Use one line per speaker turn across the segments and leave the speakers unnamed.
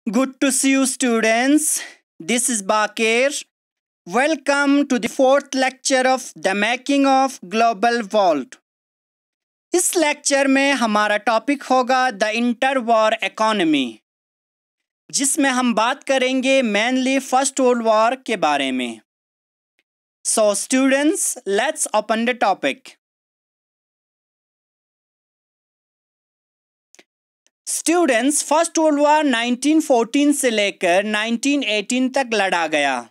Good to see you, students. This is Bakir. Welcome to the fourth lecture of The Making of Global World. इस lecture में हमारा topic होगा the inter war economy, जिसमें हम बात करेंगे mainly first world war के बारे में. So students, let's open the topic. Students, first world war 1914 से लेकर 1918 तक लड़ा गया.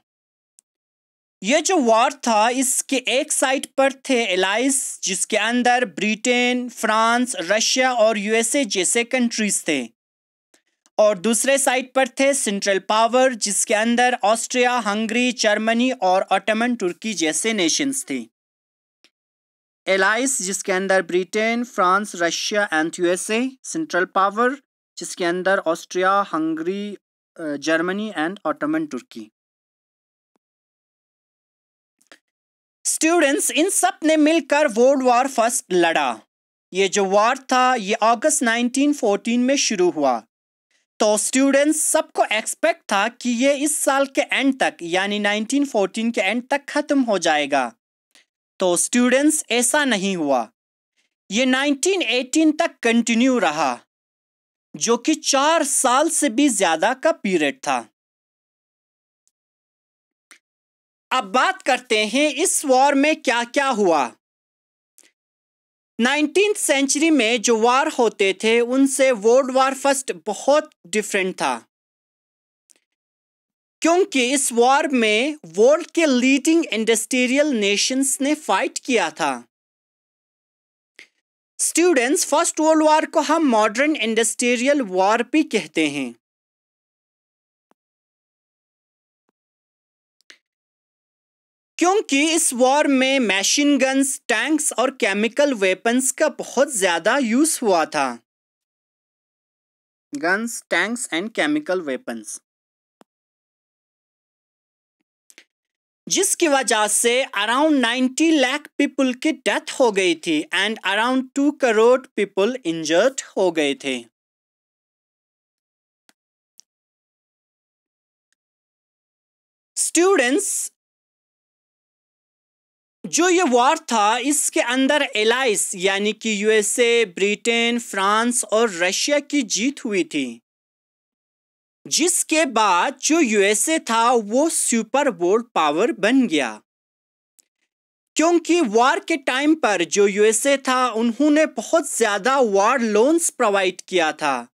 ये जो वॉर था, इसके एक साइड पर थे एलाइज, जिसके अंदर ब्रिटेन, फ्रांस, रशिया और यूएसए जैसे कंट्रीज थे, और दूसरे साइड पर थे सेंट्रल पावर, जिसके अंदर ऑस्ट्रिया, हंगरी, जर्मनी और ऑटोमन तुर्की जैसे नेशंस थे. एलाइज जिसके अंदर Britain, France, Russia and USA. Central power जिसके अंदर Austria, Hungary, Germany and Ottoman तुर्की. स्टूडेंट्स, इन सब ने मिलकर वर्ल्ड वॉर फर्स्ट लड़ा. ये जो वॉर था, ये अगस्त 1914 में शुरू हुआ. तो स्टूडेंट्स, सबको एक्सपेक्ट था कि ये इस साल के एंड तक, यानी 1914 के एंड तक खत्म हो जाएगा. तो स्टूडेंट्स, ऐसा नहीं हुआ. ये 1918 तक कंटिन्यू रहा, जो कि 4 साल से भी ज्यादा का पीरियड था. अब बात करते हैं इस वॉर में क्या क्या हुआ. 19th सेंचुरी में जो वॉर होते थे, उनसे वर्ल्ड वॉर फर्स्ट बहुत डिफरेंट था, क्योंकि इस वॉर में वर्ल्ड के लीडिंग इंडस्ट्रियल नेशंस ने फाइट किया था. स्टूडेंट्स, फर्स्ट वर्ल्ड वॉर को हम मॉडर्न इंडस्ट्रियल वॉर भी कहते हैं, क्योंकि इस वॉर में मशीन गन्स, टैंक्स और केमिकल वेपन्स का बहुत ज्यादा यूज हुआ था. Guns, tanks and chemical weapons, जिसकी वजह से अराउंड 90 लाख पीपल की डेथ हो गई थी and around 2 crore people injured हो गए थे. स्टूडेंट्स, जो ये वॉर था, इसके अंदर एलाइज यानी कि यूएसए, ब्रिटेन, फ्रांस और रशिया की जीत हुई थी, जिसके बाद जो यूएसए था वो सुपर वर्ल्ड पावर बन गया. क्योंकि वॉर के टाइम पर जो यूएसए था, उन्होंने बहुत ज्यादा वॉर लोन्स प्रोवाइड किया था,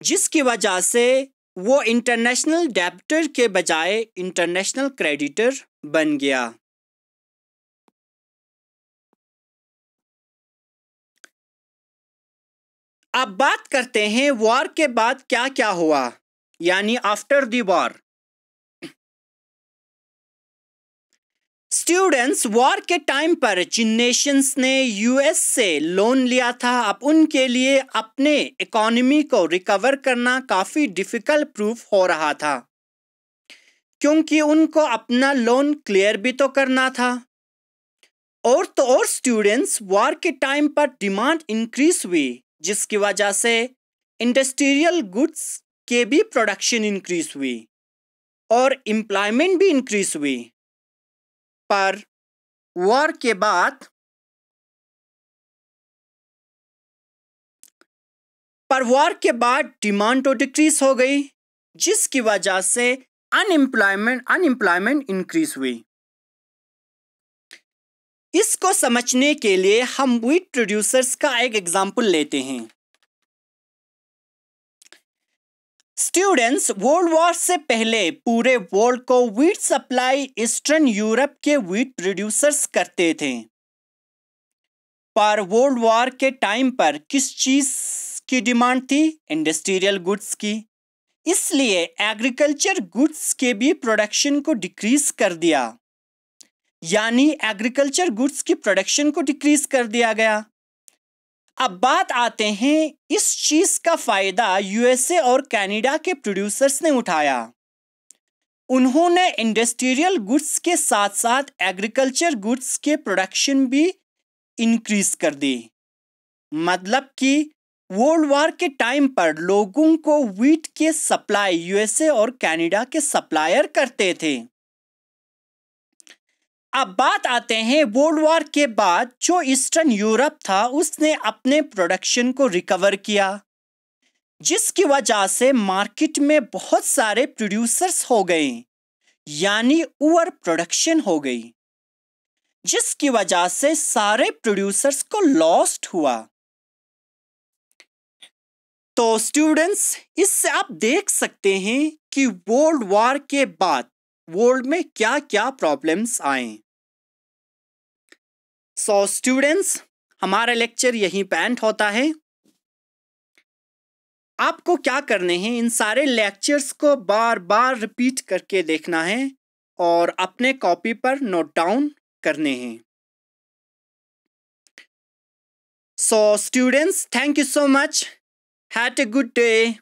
जिसकी वजह से वो इंटरनेशनल डेब्टर के बजाय इंटरनेशनल क्रेडिटर बन गया. अब बात करते हैं वॉर के बाद क्या क्या हुआ, यानी after the war. Students, war के टाइम पर जिन नेशंस ने यूएस से लोन लिया था, अब उनके लिए अपने इकोनॉमी को रिकवर करना काफी डिफिकल्ट प्रूफ हो रहा था, क्योंकि उनको अपना लोन क्लियर भी तो करना था. और तो और स्टूडेंट्स, वॉर के टाइम पर डिमांड इंक्रीज हुई, जिसकी वजह से इंडस्ट्रियल गुड्स के भी प्रोडक्शन इंक्रीज हुई और एम्प्लॉयमेंट भी इंक्रीज हुई. पर वॉर के बाद डिमांड तो डिक्रीज हो गई, जिसकी वजह से अनएम्प्लॉयमेंट इंक्रीज हुई. इसको समझने के लिए हम व्हीट प्रोड्यूसर्स का एक एग्जाम्पल लेते हैं. स्टूडेंट्स, वर्ल्ड वॉर से पहले पूरे वर्ल्ड को व्हीट सप्लाई ईस्टर्न यूरोप के व्हीट प्रोड्यूसर्स करते थे. पर वर्ल्ड वॉर के टाइम पर किस चीज की डिमांड थी? इंडस्ट्रियल गुड्स की. इसलिए एग्रीकल्चर गुड्स के भी प्रोडक्शन को डिक्रीज कर दिया, यानी एग्रीकल्चर गुड्स की प्रोडक्शन को डिक्रीज कर दिया गया. अब बात आते हैं, इस चीज का फायदा यूएसए और कनाडा के प्रोड्यूसर्स ने उठाया. उन्होंने इंडस्ट्रियल गुड्स के साथ साथ एग्रीकल्चर गुड्स के प्रोडक्शन भी इंक्रीज कर दी. मतलब कि वर्ल्ड वॉर के टाइम पर लोगों को व्हीट के सप्लाई यूएसए और कनाडा के सप्लायर करते थे। अब बात आते हैं वर्ल्ड वॉर के बाद जो ईस्टर्न यूरोप था उसने अपने प्रोडक्शन को रिकवर किया, जिसकी वजह से मार्केट में बहुत सारे प्रोड्यूसर्स हो गए, यानी ओवर प्रोडक्शन हो गई, जिसकी वजह से सारे प्रोड्यूसर्स को लॉस्ट हुआ। तो स्टूडेंट्स, इससे आप देख सकते हैं कि वर्ल्ड वॉर के बाद वर्ल्ड में क्या क्या प्रॉब्लम्स आए। सो स्टूडेंट्स, हमारा लेक्चर यहीं पे एंड होता है। आपको क्या करने हैं, इन सारे लेक्चर्स को बार बार रिपीट करके देखना है और अपने कॉपी पर नोट डाउन करने हैं। So students, thank you so much. Have a good day.